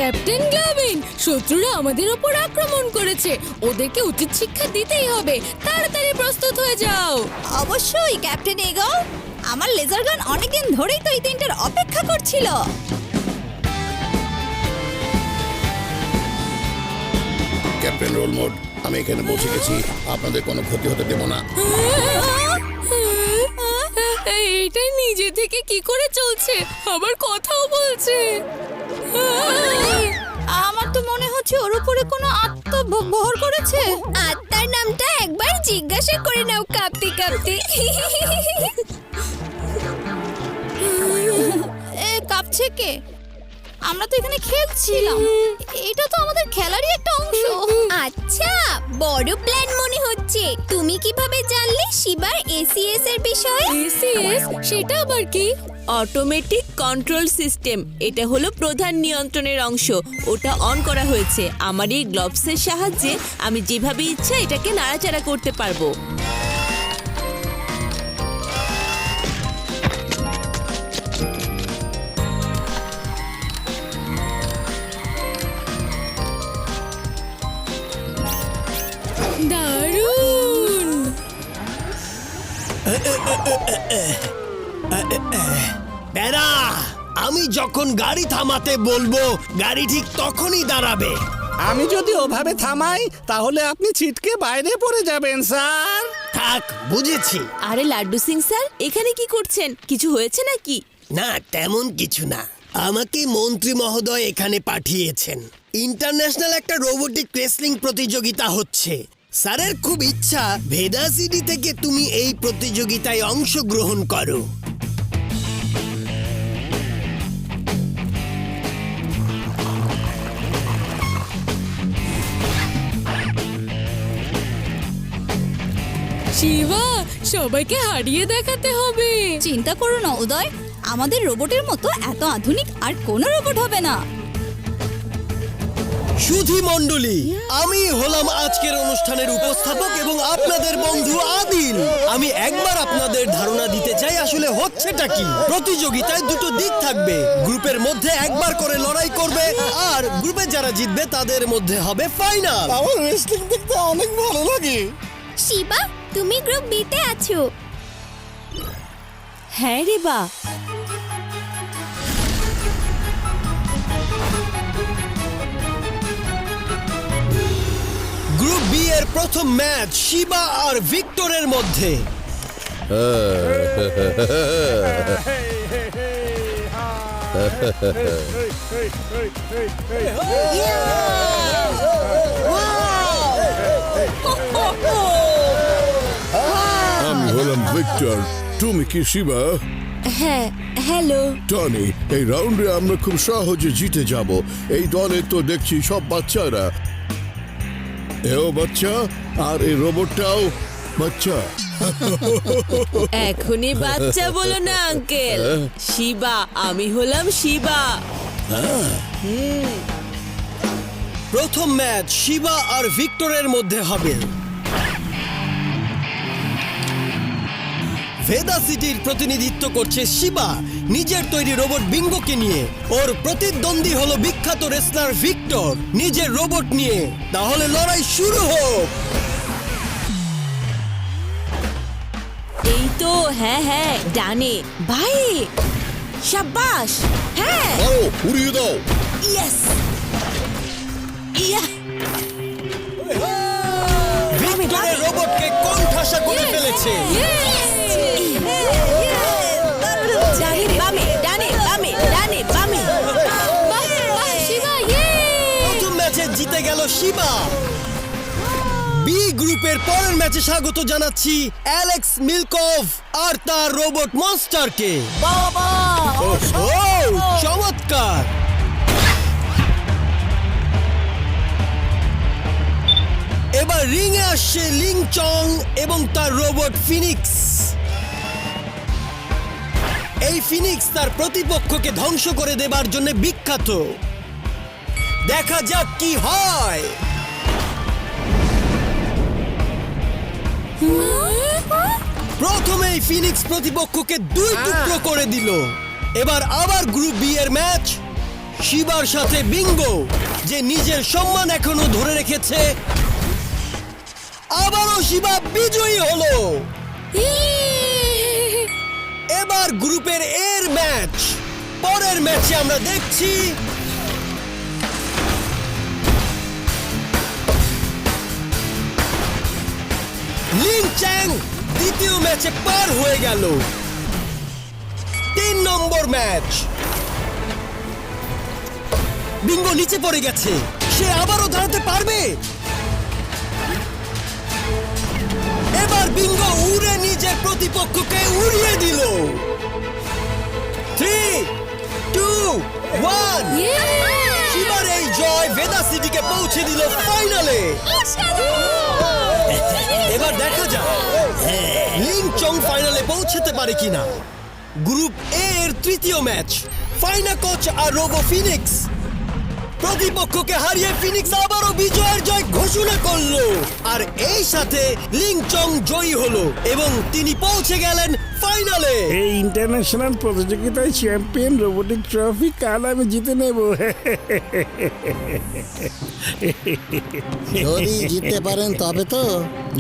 Captain গ্লাভিন, শত্রুরা আমাদের উপর আক্রমণ করেছে। ওদেরকে উচিত শিক্ষা দিতেই হবে। তাড়াতাড়ি প্রস্তুত হয়ে যাও। অবশ্যই ক্যাপ্টেন ইগল, আমার লেজার গান অনেকদিন ধরেই তো এই দিনটার অপেক্ষা করছিল। ক্যাপ্টেন রোল মোড, আমি এখানে পৌঁছে গেছি। আপনাদের কোনো ক্ষতি হতে দেব না। এইটাই নিজে থেকে কি করে চলছে, আবার কথাও বলছে। আমার তো মনে হচ্ছে ওর উপরে কোনো আত্মা ভর করেছে। আত্মার নামটা একবার জিজ্ঞাসা করে নাও কাঁপতে কাঁপতে। এ কাঁপছে কে? আমরা তো এখানে খেলছিলাম। এটা তো আমাদের খেলারই একটা অংশ। আচ্ছা, বড় প্ল্যান মনে হচ্ছে। তুমি কিভাবে জানলে শিবার এসিএস এর বিষয়ে? এসিএস, সেটা আবার কি? Automatic control system. এটা হলো প্রধান নিয়ন্ত্রণের অংশ। ওটা অন করা হয়েছে। আমার এই গ্লোভসের সাহায্যে আমি যেভাবে ইচ্ছা এটাকে নাড়াচাড়া করতে পারবো। দারুণ! প্যারা, আমি যখন গাড়ি থামাতে বলবো গাড়ি ঠিক তখনই দাঁড়াবে। আমি যদি ওভাবে থামাই তাহলে আপনি ছিটকে বাইরে পড়ে যাবেন স্যার। থাক, বুঝেছি। আরে লাড্ডু সিং স্যার, এখানে কি করছেন? কিছু হয়েছে নাকি? না, তেমন কিছু না। আমাকে মন্ত্রী মহোদয় এখানে পাঠিয়েছেন। ইন্টারন্যাশনাল একটা রোবোটিক রেসলিং প্রতিযোগিতা হচ্ছে। স্যারের খুব ইচ্ছা ভেদা সিটি থেকে তুমি এই প্রতিযোগিতায় অংশগ্রহণ করো। শিবা, সবাইকে হারিয়ে দেখাতে হবে। চিন্তা করো না উদয়, আমাদের রোবটের মতো এত আধুনিক আর কোনো রোবট হবে না। সুধী মণ্ডলী, আমি হলাম আজকের অনুষ্ঠানের উপস্থাপক এবং আপনাদের বন্ধু আদিল। আমি একবার আপনাদের ধারণা দিতে চাই আসলে হচ্ছেটা কি। প্রতিযোগিতায় দুটো দিক থাকবে। গ্রুপের মধ্যে একবার করে লড়াই করবে আর গ্রুপে যারা জিতবে তাদের মধ্যে হবে ফাইনাল। আমার রেসলিং দেখতে অনেক ভালো লাগে। শিবা, তুমি গ্রুপ বিতে আছো। হ্যাঁ রে বা। গ্রুপ বি এর প্রথম ম্যাচ শিবা আর ভিক্টরের মধ্যে। আমি হলাম ভিক্টর। তুমি কি শিবা? হ্যাঁ, হ্যালো। টনি, এই রাউন্ডে আমরা খুব সহজে জিতে যাব। এই দলে তো দেখছি সব বাচ্চারা। এও বাচ্চা, আর এই রোবটটাও বাচ্চা। এখনই বাচ্চা বলো না আঙ্কেল। শিবা, আমি হলাম শিবা। প্রথম ম্যাচ শিবা আর ভিক্টরের মধ্যে হবে। ভেদা সিটির প্রতিনিধিত্ব করছে শিবা নিজের তৈরি রোবট বিঙ্গোকে নিয়ে। ওর প্রতিদ্বন্দ্বী হলো বিখ্যাত রেসলার ভিক্টর নিজের রোবট নিয়ে। তাহলে লড়াই শুরু হোক। এই তো, হ্যাঁ হ্যাঁ, ডানে ভাই। শাবাশ, হ্যাঁ, আরো উড়িয়ে দাও। ইয়েস, ইয়া। ভিক্টরের রোবটকে কোণঠাসা করে ফেলেছে। ডানে বামে, ডানে বামে, ডানে বামে। শিবা, ইয়ে! প্রথম ম্যাচে জিতে গেল শিবা। বি গ্রুপের পরের ম্যাচে স্বাগত জানাচ্ছি অ্যালেক্স মিলকভ আর তার রোবট মনস্টারকে। বাবা, ও, চমৎকার! এবার রিং এ আসছে লিং চং এবং তার রোবট ফিনিক্স। এই ফিনিক্স তার প্রতিপক্ষকে ধ্বংস করে দেবার জন্য বিখ্যাত। দেখা যাক কি হয়। প্রথমেই ফিনিক্স প্রতিপক্ষকে দুই টুকরো করে দিল। এবার আবার গ্রুপ বি এর ম্যাচ। শিবার সাথে বিঙ্গো, যে নিজের সম্মান এখনো ধরে রেখেছে। আবারও শিবা বিজয়ী হলো। এবার গ্রুপের এর ম্যাচ। পরের ম্যাচে আমরা দেখছি লিন চ্যাং দ্বিতীয় ম্যাচে পার হয়ে গেল। 3 নম্বর ম্যাচ। বিঙ্গো নিচে পড়ে গেছে, সে আবারও দাঁড়াতে পারবে। এবার বিঙ্গো উড়ে নিজের প্রতিপক্ষকে উড়িয়ে দিল। 3, 2, 1। শিবার এই জয় ভেদা সিটিকে পৌঁছে দিল ফাইনালে। এবার দেখা যাক লিন চং ফাইনালে পৌঁছতে পারে কিনা। গ্রুপ এ এর তৃতীয় ম্যাচ, ফাইনা কোচ আর রোবো ফিনিক্স। প্রতিপক্ষকে হারিয়ে ফিনিক্স আবারও বিজয়ের জয় ঘোষণা করলো। আর এই সাথে লিং চং জয়ী হলো এবং তিনি পৌঁছে গেলেন ফাইনালে। এই ইন্টারন্যাশনাল প্রতিযোগিতায় চ্যাম্পিয়ন রোবোটিক ট্রফি কাল আমি জিতে নেব। যদি জিততে পারেন তবে তো।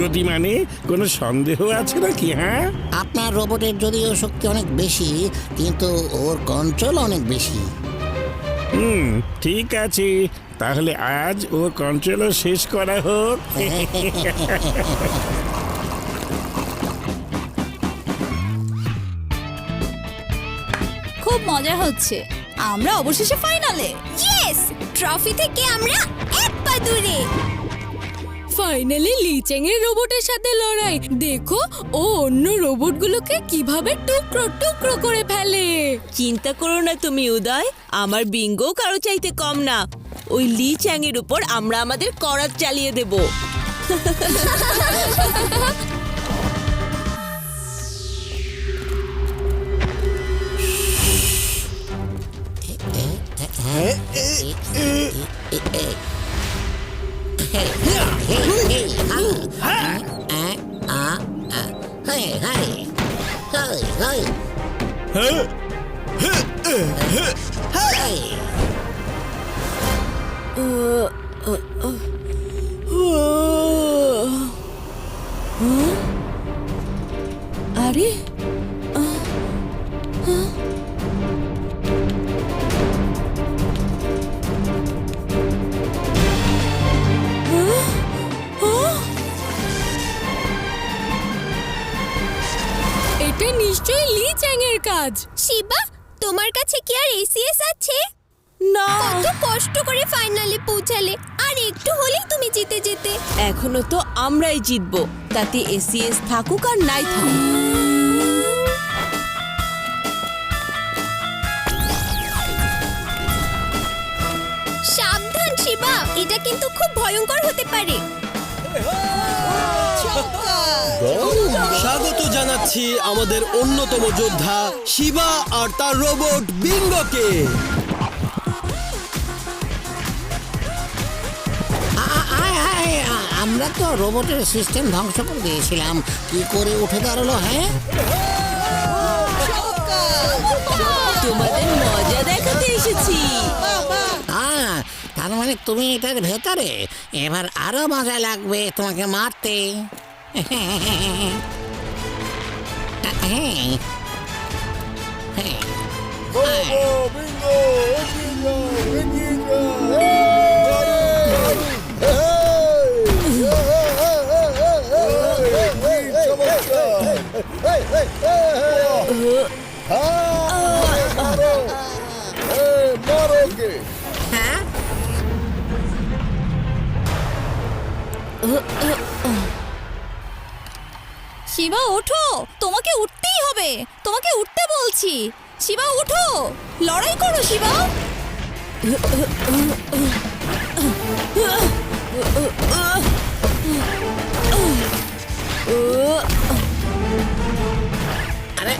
যদি মানে কোনো সন্দেহ আছে নাকি? হ্যাঁ, আপনার রোবটের যদিও শক্তি অনেক বেশি, কিন্তু ওর কন্ট্রোল অনেক বেশি। ঠিক আছে, তাহলে আজ ওর কন্ট্রোলও শেষ করা হোক। খুব মজা হচ্ছে, আমরা অবশেষে ফাইনালে। ইয়েস, ট্রফি থেকে আমরা এক পা দূরে। ফাইনালি লিচেং এর রোবটের সাথে লড়াই দেখো, ও অন্য রোবটগুলোকে কিভাবে টুকরো টুকরো করে ফেলে। চিন্তা করো না তুমি উদয়, আমার বিঙ্গো কারো চাইতে কম না। ওই লি চ্যাং এর উপর আমরা আমাদের করাত চালিয়ে দেব। আরে এটা নিশ্চয়ই লি চ্যাং এর কাজ। শিবা, তোমার কাছে কি আর এসিএস আছে? না, কত কষ্ট করে ফাইনালে পৌঁছালে, আর একটু হলেই তুমি জিতে যেতে। এখনো তো আমরাই জিতবো, তাতে এসিএস থাকুক আর নাই থাকুক। সাবধান শিবা, এটা কিন্তু খুব ভয়ঙ্কর হতে পারে। স্বাগত জানাচ্ছি আমাদের অন্যতম যোদ্ধা শিবা আর তার রোবট বিঙ্গোকে। আমরা তো রোবটের সিস্টেম ধ্বংস করে দিয়েছিলাম, কি করে উঠে দাঁড়ালো? হ্যাঁ, তোমাদের মজা দেখাতে এসেছি। তার মানে তুমি এটার ভেতরে। এবার আরো মজা লাগবে তোমাকে মারতে। শিবা ওঠো, তোমাকে উঠতেই হবে, তোমাকে উঠতে বলছি। শিবা উঠো, লড়াই করো শিবা। আরে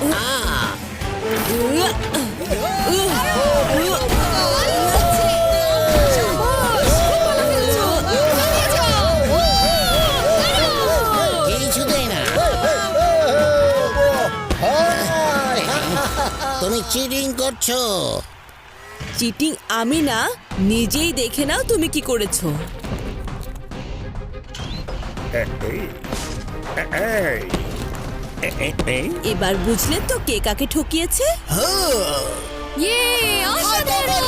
কিছুতেই না, তুমি চিটিং করছো। চিটিং আমি না, নিজেই দেখে নাও তুমি কি করেছো। এবার বুঝলে তো কে কাকে ঠকিয়েছে। ইয়ে, অসাধারণ!